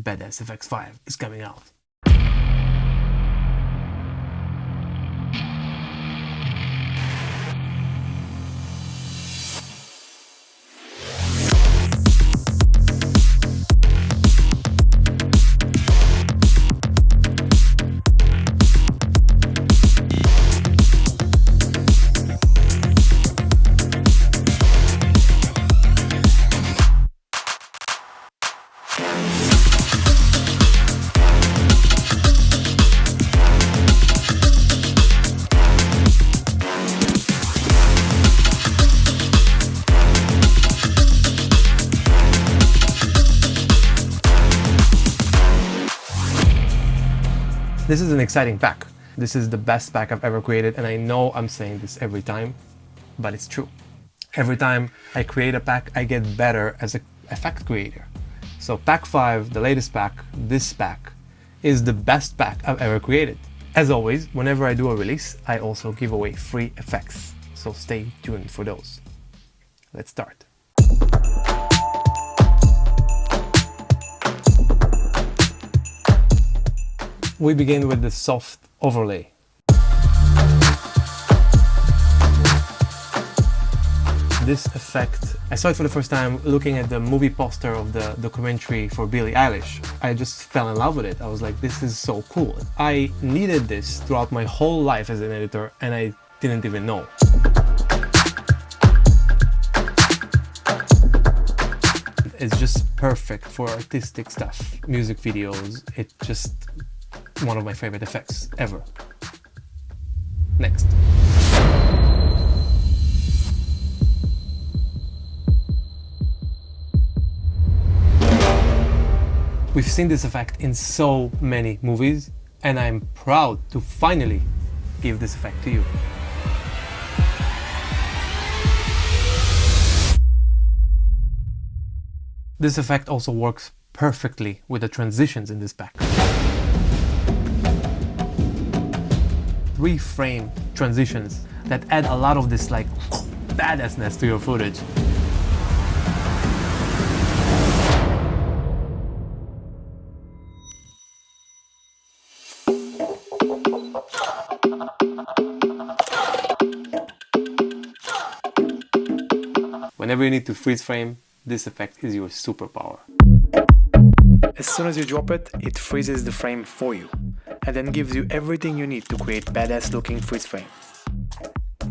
BadAss FX5 is coming out. This is an exciting pack. This is the best pack I've ever created, and I know I'm saying this every time, but it's true. Every time I create a pack, I get better as an effect creator. So pack 5, the latest pack, this pack, is the best pack I've ever created. As always, whenever I do a release, I also give away free effects, so stay tuned for those. Let's start. We begin with the soft overlay. This effect, I saw it for the first time looking at the movie poster of the documentary for Billie Eilish. I just fell in love with it. I was like, this is so cool. I needed this throughout my whole life as an editor, and I didn't even know. It's just perfect for artistic stuff, music videos. It's just one of my favorite effects ever. Next. We've seen this effect in so many movies, and I'm proud to finally give this effect to you. This effect also works perfectly with the transitions in this pack. 3-frame transitions that add a lot of this like badassness to your footage. Whenever you need to freeze frame, this effect is your superpower. As soon as you drop it, it freezes the frame for you, and then gives you everything you need to create badass looking freeze frame.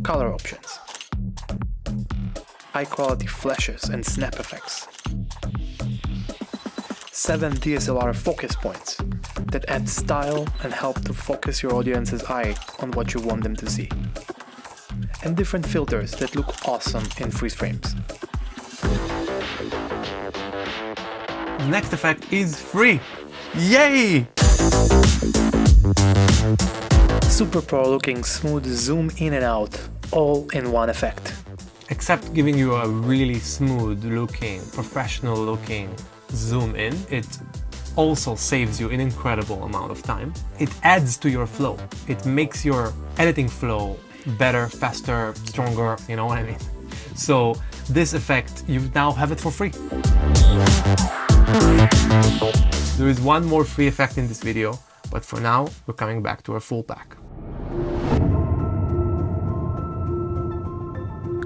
Color options, high quality flashes and snap effects, 7 DSLR focus points that add style and help to focus your audience's eye on what you want them to see, and different filters that look awesome in freeze frames. The next effect is free! Yay! Super pro looking smooth zoom in and out, all in one effect. Except giving you a really smooth looking, professional looking zoom in, it also saves you an incredible amount of time. It adds to your flow. It makes your editing flow better, faster, stronger, you know what I mean? So this effect, you now have it for free. There is one more free effect in this video, but for now, we're coming back to our full pack.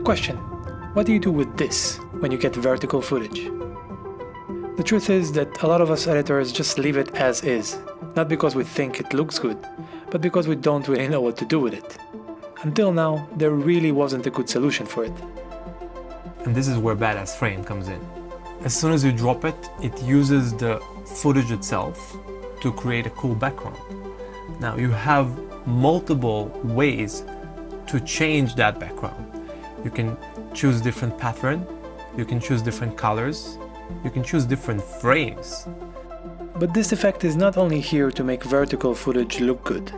Question: what do you do with this when you get vertical footage? The truth is that a lot of us editors just leave it as is, not because we think it looks good, but because we don't really know what to do with it. Until now, there really wasn't a good solution for it. And this is where BadAss Frame comes in. As soon as you drop it, it uses the footage itself to create a cool background. Now you have multiple ways to change that background. You can choose different pattern, you can choose different colors, you can choose different frames. But this effect is not only here to make vertical footage look good.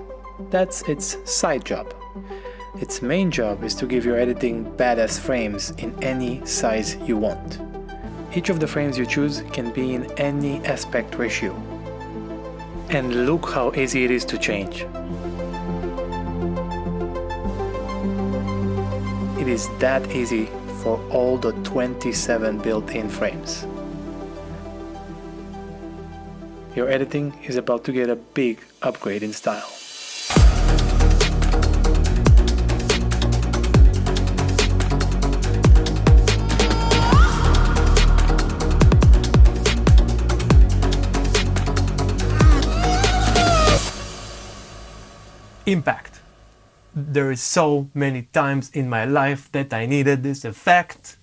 That's its side job. Its main job is to give your editing badass frames in any size you want. Each of the frames you choose can be in any aspect ratio. And look how easy it is to change. It is that easy for all the 27 built-in frames. your editing is about to get a big upgrade in style. Impact. There is so many times in my life that I needed this effect.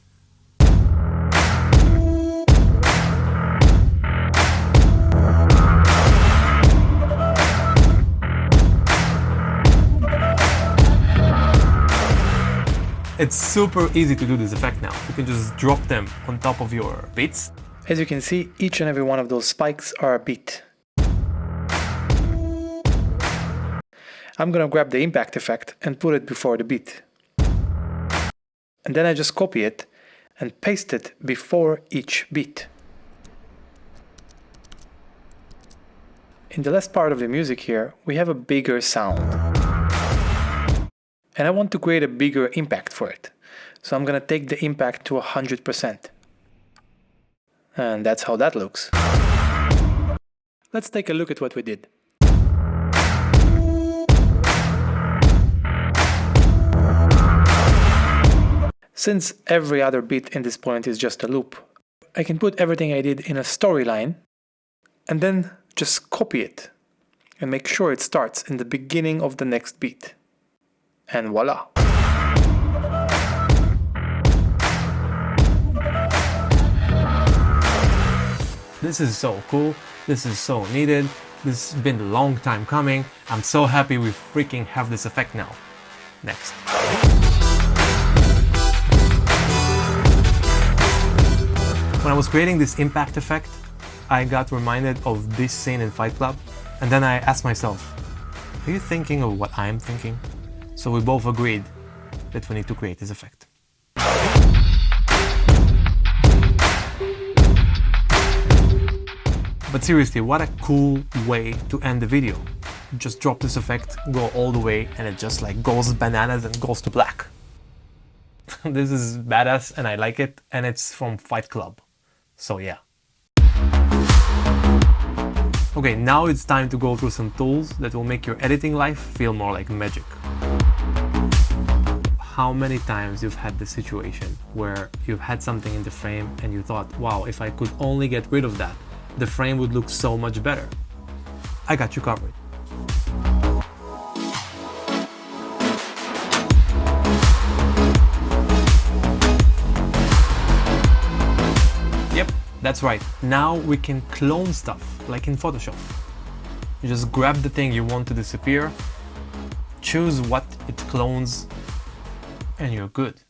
It's super easy to do this effect now. You can just drop them on top of your beats. As you can see, each and every one of those spikes are a beat. I'm gonna grab the impact effect and put it before the beat. And then I just copy it and paste it before each beat. In the last part of the music here, we have a bigger sound. And I want to create a bigger impact for it. So I'm gonna take the impact to 100%. And that's how that looks. Let's take a look at what we did. Since every other beat in this point is just a loop, I can put everything I did in a storyline and then just copy it and make sure it starts in the beginning of the next beat. And voila! This is so cool. This is so needed. This has been a long time coming. I'm so happy we freaking have this effect now. Next. When I was creating this impact effect, I got reminded of this scene in Fight Club, and then I asked myself, are you thinking of what I'm thinking? So we both agreed that we need to create this effect. But seriously, what a cool way to end the video. Just drop this effect, go all the way, and it just like goes bananas and goes to black. This is badass and I like it, and it's from Fight Club. So yeah. Okay, now it's time to go through some tools that will make your editing life feel more like magic. How many times you've had this situation where you've had something in the frame and you thought, wow, if I could only get rid of that, the frame would look so much better. I got you covered. Yep, that's right. Now we can clone stuff, like in Photoshop. You just grab the thing you want to disappear, choose what it clones, and you're good.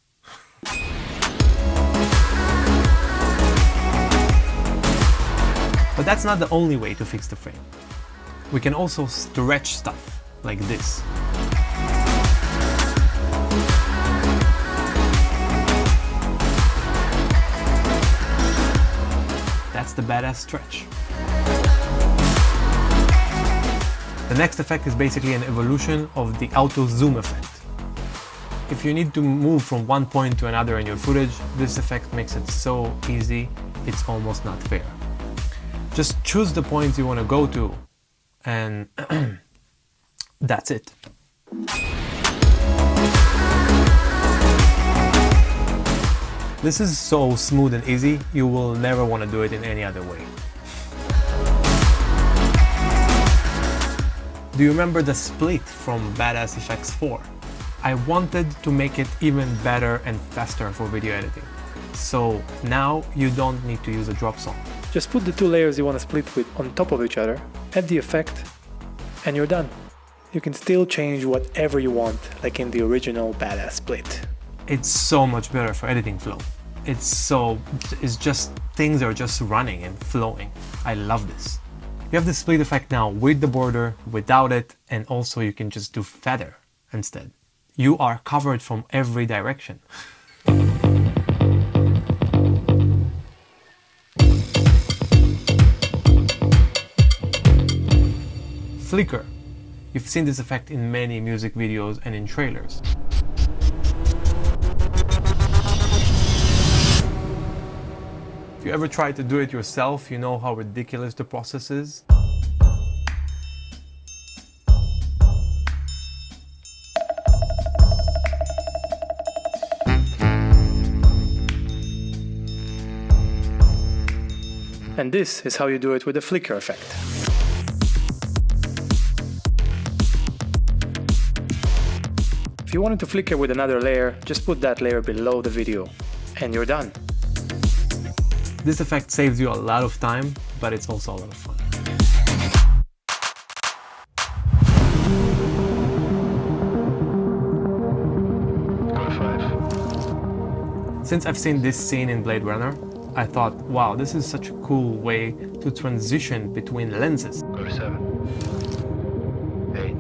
But that's not the only way to fix the frame. We can also stretch stuff, like this. That's the badass stretch. The next effect is basically an evolution of the auto zoom effect. If you need to move from one point to another in your footage, this effect makes it so easy, it's almost not fair. Just choose the points you want to go to, and that's it. This is so smooth and easy, you will never want to do it in any other way. Do you remember the split from BadAss Effects 4? I wanted to make it even better and faster for video editing. So now you don't need to use a drop zone. Just put the two layers you want to split with on top of each other, add the effect, and you're done. You can still change whatever you want, like in the original BadAss split. It's so much better for editing flow. It's just, things are just running and flowing. I love this. You have the split effect now with the border, without it, and also you can just do feather instead. You are covered from every direction. Flicker. You've seen this effect in many music videos and in trailers. If you ever try to do it yourself, you know how ridiculous the process is. And this is how you do it with the flicker effect. If you wanted to flicker with another layer, just put that layer below the video, and you're done. This effect saves you a lot of time, but it's also a lot of fun. Since I've seen this scene in Blade Runner, I thought, wow, this is such a cool way to transition between lenses. Go to 7, 8,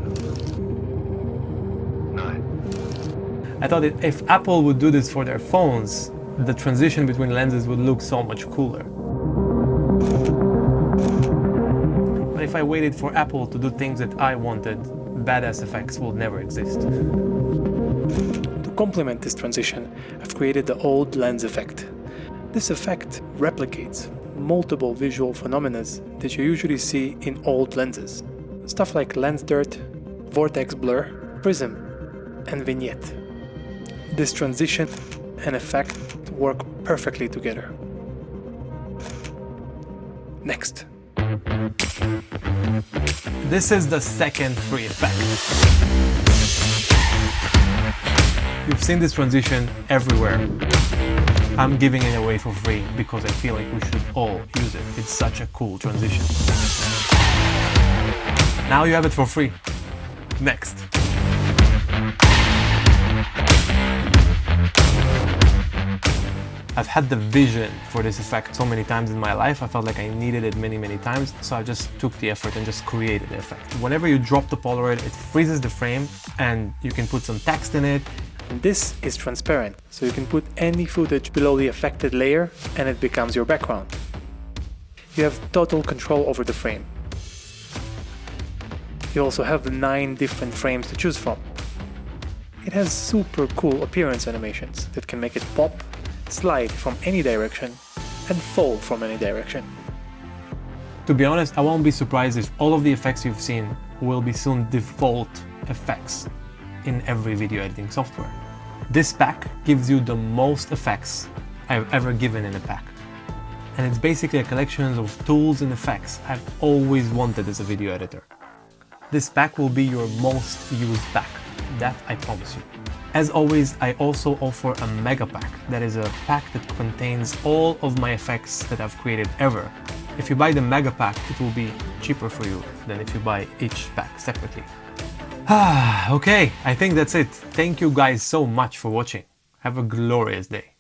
9. I thought that if Apple would do this for their phones, the transition between lenses would look so much cooler. But if I waited for Apple to do things that I wanted, badass effects will never exist. To complement this transition, I've created the old lens effect. This effect replicates multiple visual phenomena that you usually see in old lenses. Stuff like lens dirt, vortex blur, prism, and vignette. This transition and effect work perfectly together. Next. This is the second free effect. You've seen this transition everywhere. I'm giving it away for free because I feel like we should all use it. It's such a cool transition. Now you have it for free. Next. I've had the vision for this effect so many times in my life. I felt like I needed it many times, so I just took the effort and just created the effect. Whenever you drop the Polaroid, it freezes the frame and you can put some text in it. And this is transparent, so you can put any footage below the affected layer and it becomes your background. You have total control over the frame. You also have 9 different frames to choose from. It has super cool appearance animations that can make it pop, slide from any direction, and fall from any direction. To be honest, I won't be surprised if all of the effects you've seen will be soon default effects in every video editing software. This pack gives you the most effects I've ever given in a pack. And it's basically a collection of tools and effects I've always wanted as a video editor. This pack will be your most used pack, that I promise you. As always, I also offer a mega pack, that is a pack that contains all of my effects that I've created ever. If you buy the mega pack, it will be cheaper for you than if you buy each pack separately. Okay, I think that's it. Thank you guys so much for watching. Have a glorious day.